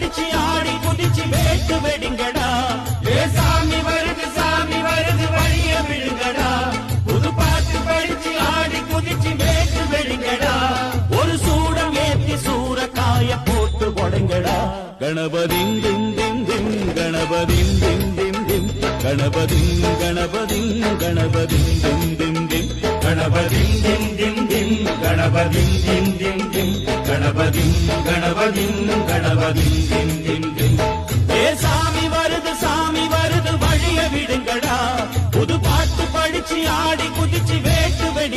படிச்சு ஆடி குதிச்சு வேட்டு வெடிங்கடா. ஏ சாமி வருது வழிய விடுங்கடா. புது பாட்டு படிச்சு ஆடி குதிச்சு வேட்டு வெடிங்கடா. ஒரு சூடம் ஏத்தி சூறக்காய போட்டு கொடைங்கடா. கணபதிங் திம் திம் திம் கணபதிங் திம் திம் திம் கணபதிங் கணபதிங் கணபதிங் திம் திம் திம் கணபதிங் திம் திம் திம் கணபதிங் திம் திம் திம் கணபதிங் கணபதிங் கணபதிங் திம் திம் திம். ஏ சாமி வருது வழிய விடுங்கடா. புது பாட்டு படிச்சு ஆடி குதிச்சு வேட்டு வெடி